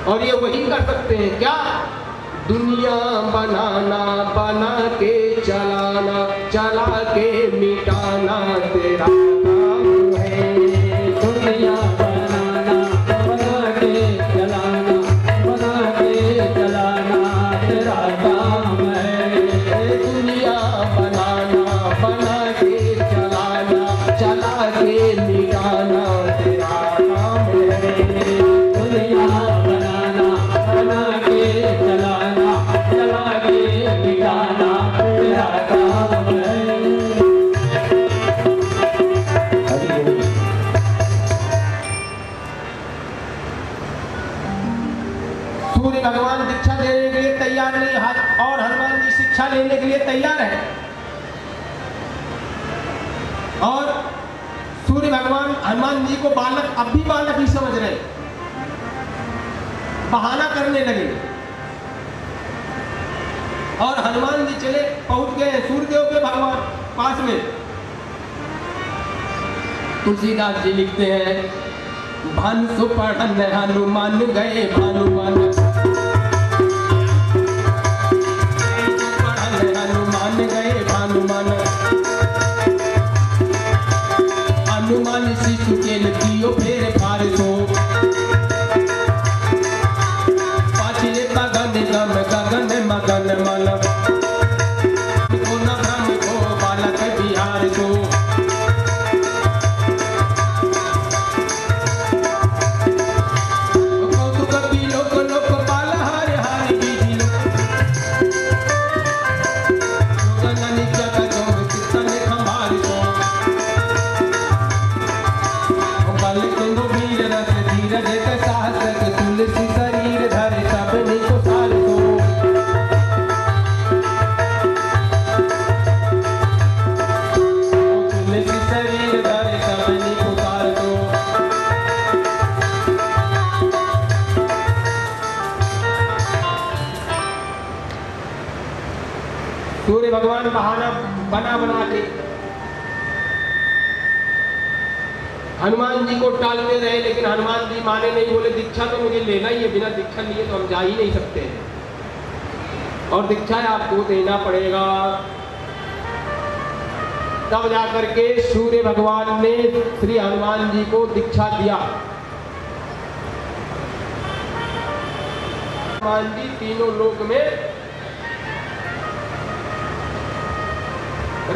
और ये वही कर सकते हैं क्या? दुनिया बनाना, बना के चलाना, चला के मिटाना तेरा काम है। दुनिया बनाना, बना के चलाना, बना के चलाना तेरा काम है। दुनिया बनाना, बना के चलाना, चला के मिटाना तेरा काम है। दुनिया बनाना, बना के चलाना, चला के मिटाना तेरा काम है। सूर्य भगवान दीक्षा देने के लिए तैयार नहीं और हनुमान जी शिक्षा लेने के लिए तैयार है। और सूर्य भगवान हनुमान जी को बालक, अब भी बालक ही समझ रहे, बहाना करने लगे। और हनुमान जी चले पहुंच गए सूर्यदेव के भगवान पास में। तुलसीदास जी लिखते हैं, भानु पढ़न हनुमान गए, भानुमान हनुमान गए, भानुमान हनुमान शिशु के लियो फेर फारसो, पाछले गगन गम गगन मगन मल को न भ्रम को बालक बिहार को। तुलसी शरीर धरे सब निको सार दो। तुलसी शरीर धरे सब निको सार दो। सूर्य भगवान बहाना बना के हनुमान जी को टालते रहे, लेकिन हनुमान जी माने नहीं, बोले दीक्षा तो मुझे लेना ही है, बिना दीक्षा लिए तो हम जा ही नहीं सकते और दीक्षा आपको देना पड़ेगा। तब जाकर के सूर्य भगवान ने श्री हनुमान जी को दीक्षा दिया। हनुमान जी तीनों लोक में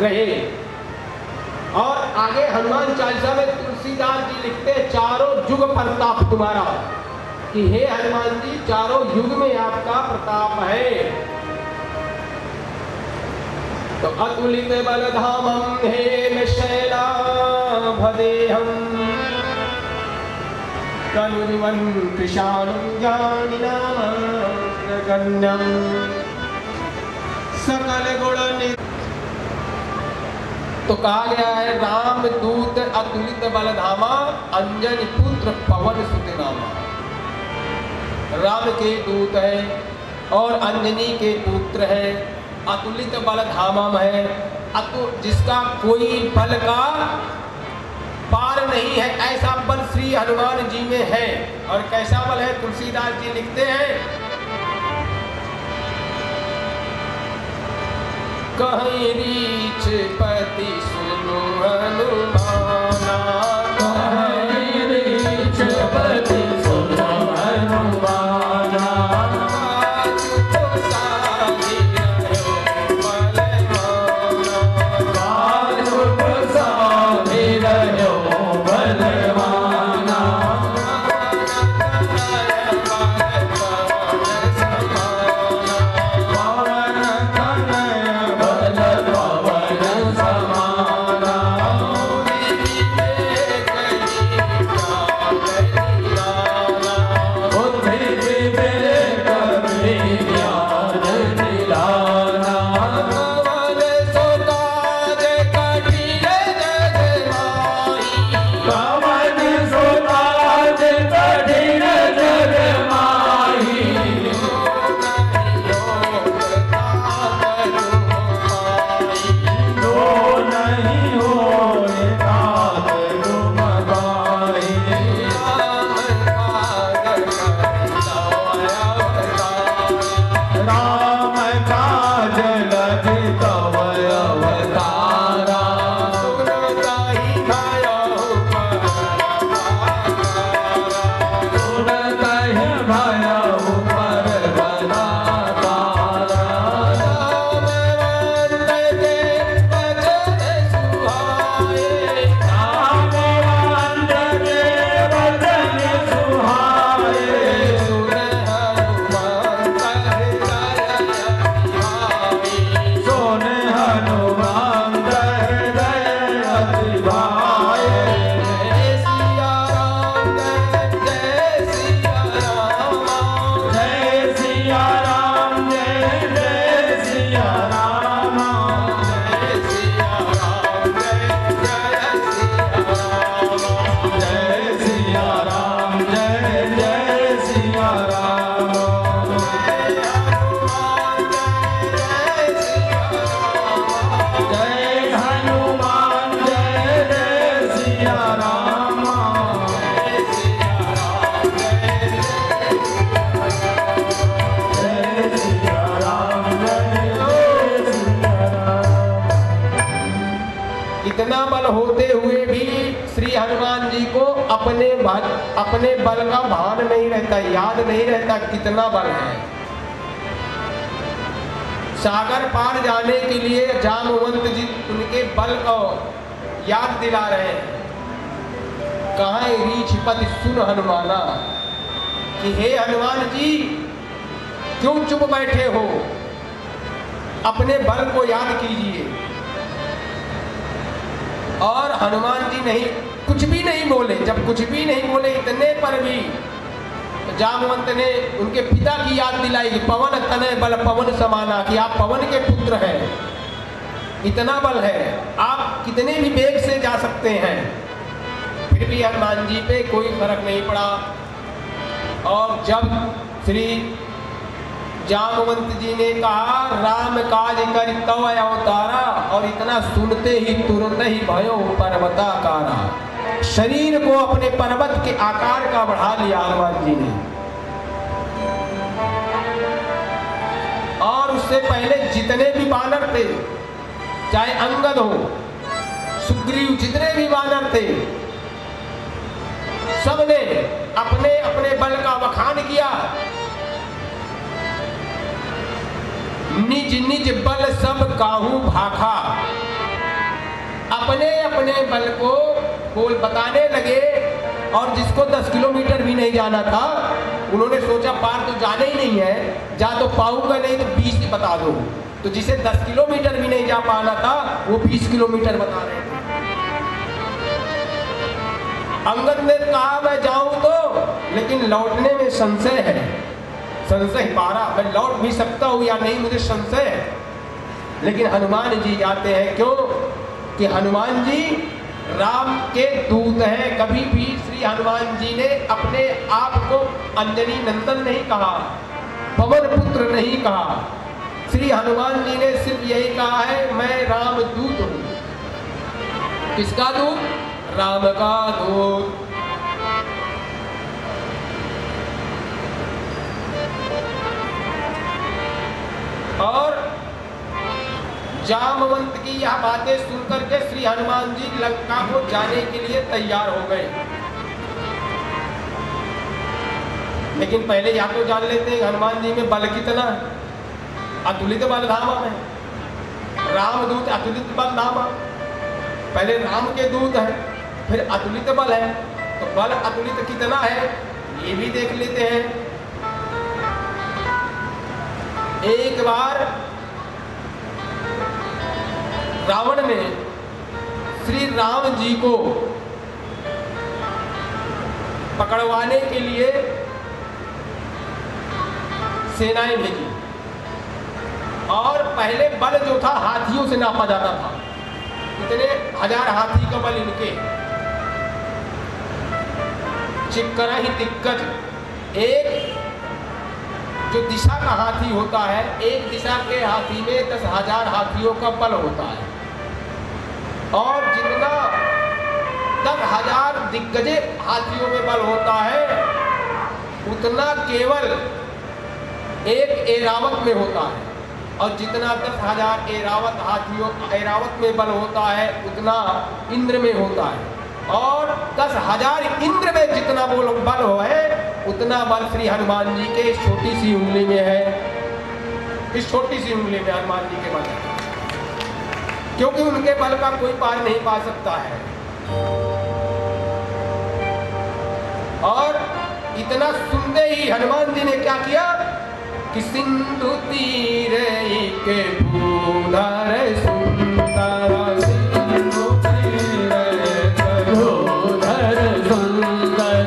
रहे। और आगे हनुमान चालीसा में तुलसीदास जी लिखते हैं, चारों युग प्रताप तुम्हारा, कि हे हनुमान जी चारों युग में आपका प्रताप है। तो अतुलित बलधामम हे शैलाभदेहम तनुवन कृशाणं ज्ञानिनामग्रगण्यं सकल गुण। तो कहा गया है, राम दूत अतुलित बलधामा, अंजनी पुत्र पवन सुत नामा। राम के दूत है और अंजनी के पुत्र है, अतुलित बलधामा है, जिसका कोई बल का पार नहीं है, ऐसा बल श्री हनुमान जी में है। और कैसा बल है? तुलसीदास जी लिखते हैं, कहीं रीछ पति सुनो हनुमाना, कहीं रीछ पति सुनो हनुमाना। होते हुए भी श्री हनुमान जी को अपने बल का भान नहीं रहता, याद नहीं रहता कितना बल है। सागर पार जाने के लिए जामवंत जी उनके बल को याद दिला रहे हैं। कहाँ रीछपति सुन हनुमाना, कि हे हनुमान जी क्यों चुप बैठे हो, अपने बल को याद कीजिए। और हनुमान जी नहीं, कुछ भी नहीं बोले। जब कुछ भी नहीं बोले इतने पर भी जामवंत ने उनके पिता की याद दिलाई कि पवन तनय बल पवन समाना, कि आप पवन के पुत्र हैं, इतना बल है, आप कितने भी वेग से जा सकते हैं। फिर भी हनुमान जी पे कोई फर्क नहीं पड़ा। और जब श्री जामवंत जी ने कहा राम काज कर तव अवतारा, और इतना सुनते ही तुरंत ही भयो पर्वताकारा, शरीर को अपने पर्वत के आकार का बढ़ा लिया हनुमान जी ने। और उससे पहले जितने भी वानर थे, चाहे अंगद हो, सुग्रीव, जितने भी वानर थे, सबने अपने अपने बल का बखान किया। निज निज बल सब काहू भाखा, अपने अपने बल को बोल बताने लगे। और जिसको 10 किलोमीटर भी नहीं जाना था, उन्होंने सोचा पार तो जाना ही नहीं है, जा तो पाऊंगा नहीं तो 20 बता दो। तो जिसे 10 किलोमीटर भी नहीं जा पाना था, वो 20 किलोमीटर बता रहे थे। अंगद ने कहा मैं जाऊं तो, लेकिन लौटने में संशय है, संशय पारा, मैं लौट भी सकता हूं या नहीं, मुझे संशय है। लेकिन हनुमान जी जाते हैं, क्यों कि हनुमान जी राम के दूत हैं। कभी भी श्री हनुमान जी ने अपने आप को अंजनी नंदन नहीं कहा, पवन पुत्र नहीं कहा। श्री हनुमान जी ने सिर्फ यही कहा है मैं राम दूत हूं। किसका दूत? राम का दूत। और जामवंत की यह बातें सुनकर के श्री हनुमान जी लंका को जाने के लिए तैयार हो गए। लेकिन पहले या तो जान लेते हैं हनुमान जी में बल कितना है। अतुलित बल धामा में रामदूत, अतुलित बल धामा। पहले राम के दूत है, फिर अतुलित बल है, तो बल अतुलित कितना है ये भी देख लेते हैं। एक बार रावण ने श्री राम जी को पकड़वाने के लिए सेनाएं भेजी। और पहले बल जो था हाथियों से नापा जाता था, इतने 1000 हाथी का बल इनके। चिक्करा ही दिग्गज, एक जो दिशा का हाथी होता है, एक दिशा के हाथी में 10,000 हाथियों का बल होता है। और जितना 10,000 दिग्गजे हाथियों में बल होता है, उतना केवल एक ऐरावत में होता है। और जितना 10,000 ऐरावत में बल होता है, उतना इंद्र में होता है। और 10,000 इंद्र में जितना बल है, उतना बल श्री हनुमान जी के इस छोटी सी उंगली में है। इस छोटी सी उंगली में हनुमान जी के बल है, क्योंकि उनके बल का कोई पार नहीं पा सकता है। और इतना सुनते ही हनुमान जी ने क्या किया कि सिंधु तीर के भूधर सुंदर, सिंधु तीर भूधर सुंदर,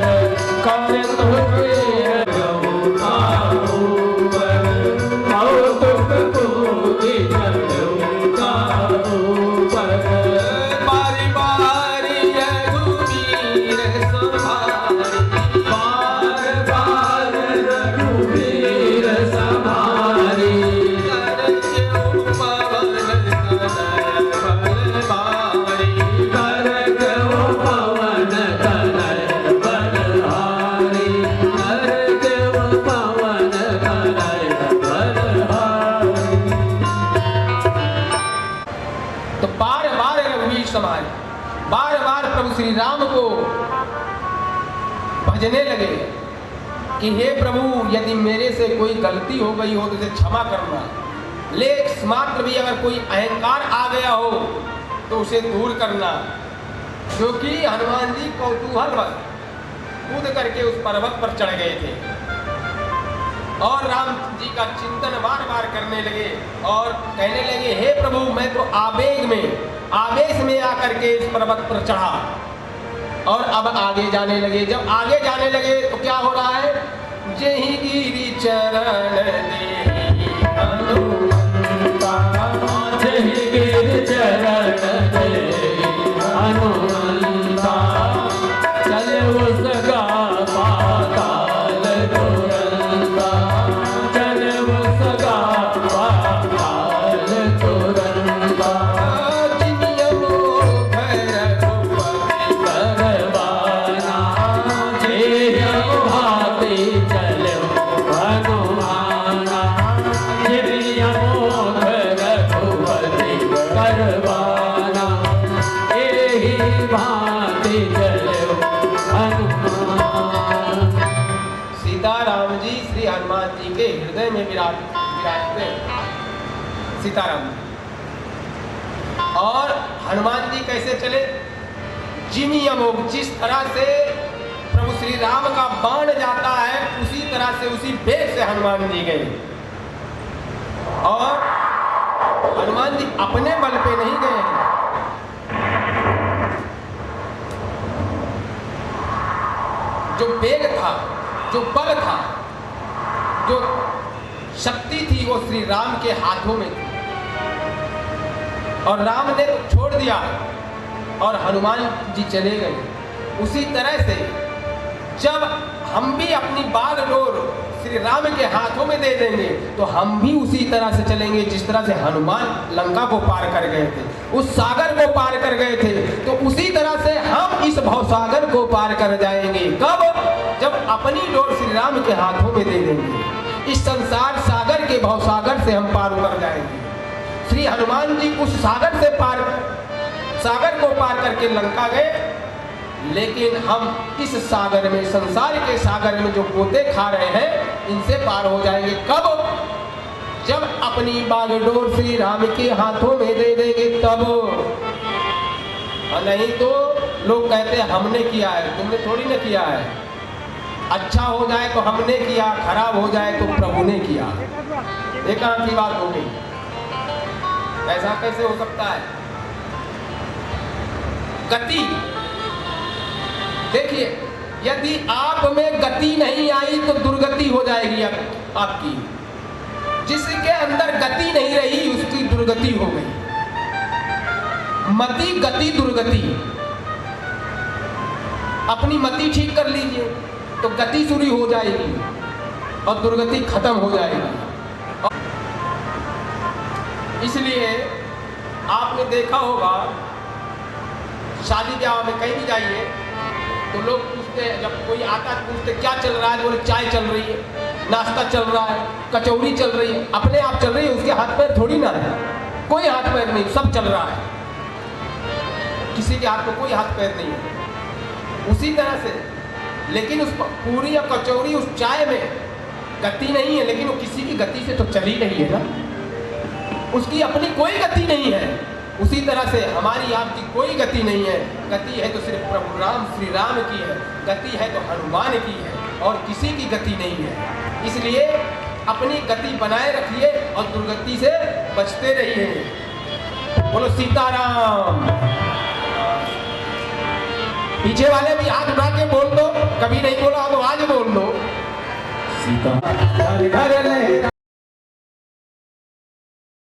श्री राम को भजने लगे कि हे प्रभु, यदि मेरे से कोई गलती हो गई हो तो उसे क्षमा करना, लेकिन मात्र भी अगर कोई अहंकार आ गया हो तो उसे दूर करना। क्योंकि हनुमान जी कौतूहलवश कूद करके उस पर्वत पर चढ़ गए थे और राम जी का चिंतन बार बार करने लगे और कहने लगे, हे प्रभु, मैं तो आवेश में आकर के इस पर्वत पर चढ़ा और अब आगे जाने लगे। जब आगे जाने लगे तो क्या हो रहा है, जही गिरि चरण देहि हनुमंता, जही गिरि चरण देहि हनुमंता, चले उसका पाताल तुरंता, चले उसका पाताल तुरंता। सीताराम जी श्री हनुमान जी के हृदय में विराजते सीताराम। और हनुमान जी कैसे चले, जिमी अमोघ, जिस तरह से प्रभु श्री राम का बाण जाता है उसी तरह से उसी वेग से हनुमान जी गए। और हनुमान जी अपने बल पे नहीं गए हैं, जो वेग था, जो बल था, जो शक्ति थी, वो श्री राम के हाथों में थी। और राम ने तो छोड़ दिया और हनुमान जी चले गए। उसी तरह से जब हम भी अपनी बागडोर श्री राम के हाथों में दे देंगे तो हम भी उसी तरह से चलेंगे जिस तरह से हनुमान लंका को पार कर गए थे, उस सागर को पार कर गए थे। तो उसी तरह से हम इस भवसागर को पार कर जाएंगे। कब? जब अपनी डोर श्री राम के हाथों में दे देंगे। इस संसार सागर के भवसागर से हम पार कर जाएंगे। श्री हनुमान जी उस सागर को पार करके लंका गए, लेकिन हम इस सागर में, संसार के सागर में जो गोते खा रहे हैं, इनसे पार हो जाएंगे। कब? जब अपनी बागडोर श्री राम के हाथों में दे देंगे तब। नहीं तो लोग कहते हैं हमने किया है, तुमने थोड़ी ना किया है। अच्छा हो जाए तो हमने किया, खराब हो जाए तो प्रभु ने किया। एक आंख की बात हो गई। ऐसा कैसे हो सकता है? गति देखिए, यदि आप में गति नहीं आई तो दुर्गति हो जाएगी आपकी। जिसके अंदर गति नहीं रही उसकी दुर्गति हो गई। मति गति दुर्गति। अपनी मति ठीक कर लीजिए तो गति शुरू हो जाएगी और दुर्गति खत्म हो जाएगी। इसलिए आपने देखा होगा, शादी ब्याह में कहीं भी जाइए तो लोग पूछते हैं, जब कोई आता है पूछते क्या चल रहा है, बोले चाय चल रही है, नाश्ता चल रहा है, कचौड़ी चल रही है। अपने आप चल रही है, उसके हाथ पैर थोड़ी ना है, कोई हाथ पैर नहीं, सब चल रहा है। किसी के हाथ में कोई हाथ पैर नहीं है। उसी तरह से, लेकिन उस पूरी या कचौड़ी, उस चाय में गति नहीं है, लेकिन वो किसी की गति से तो चली नहीं है ना, उसकी अपनी कोई गति नहीं है। उसी तरह से हमारी आपकी कोई गति नहीं है। गति है तो सिर्फ प्रभु राम श्री राम की है, गति है तो हनुमान की है, और किसी की गति नहीं है। इसलिए अपनी गति बनाए रखिए और दुर्गति से बचते रहिए। बोलो सीताराम। पीछे वाले भी हाथ उठा के बोल दो, कभी नहीं बोला तो आज बोल दो। सीता घर घर ले